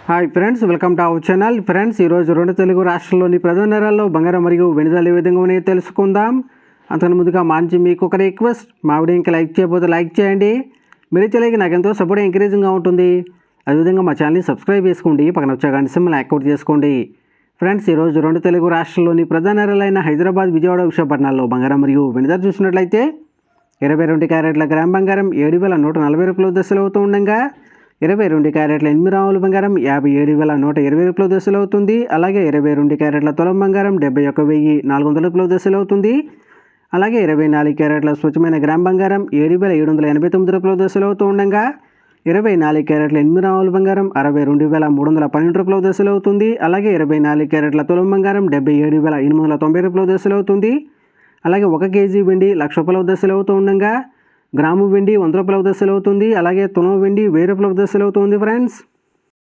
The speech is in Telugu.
Hi friends, welcome to our channel. Friends, ఈరోజు రెండు తెలుగు రాష్ట్రాల్లోని ప్రధాన నగరాల్లో బంగారం మరియు వెండి ధరలు ఏ విధంగా ఉన్నాయో తెలుసుకుందాం. అంతకన్నా ముందుగా మంచి మీకు ఒక రిక్వెస్ట్, మా వీడియో ఇంకా లైక్ చేయకపోతే లైక్ చేయండి. మీరు తెలియక నాకు ఎంతో సపోర్ట్ ఎంకరేజింగ్గా ఉంటుంది. అదేవిధంగా మా ఛానల్ని సబ్స్క్రైబ్ చేసుకోండి, పక్కన వచ్చే గంట సింబల్ యాక్టివేట్ చేసుకోండి. ఫ్రెండ్స్, ఈరోజు రెండు తెలుగు రాష్ట్రాల్లోని ప్రధాన నగరాలైన హైదరాబాద్, విజయవాడ, విశాఖపట్నాల్లో బంగారం మరియు వెండి ధర చూసినట్లయితే 22 క్యారెట్ల గ్రామ్ బంగారం 7,140 రూపాయల దశలు అవుతూ ఉండగా 22 క్యారెట్ల 8 గ్రాముల బంగారం 57,120 రూపాయల దశలు అవుతుంది. అలాగే 22 క్యారెట్ల తులం బంగారం 71,400 రూపాయల దశలు అవుతుంది. అలాగే 24 క్యారెట్ల స్వచ్ఛమైన గ్రామ్ బంగారం 7,789 రూపాయల దశలు అవుతూ ఉండగా 24 క్యారెట్ల 8 గ్రాముల బంగారం 62,312 రూపాయల దశలు అవుతుంది. అలాగే 24 క్యారెట్ల తులం బంగారం 77,890 రూపాయల దశలు అవుతుంది. అలాగే 1 కేజీ వెండి 1,00,000 రూపాయల దశలు అవుతూ ఉండగా గ్రాము వెండి 100 రూపాయల దశలు అవుతుంది. అలాగే తులం వెండి 1000 రూపాయల దశలు అవుతుంది. ఫ్రెండ్స్,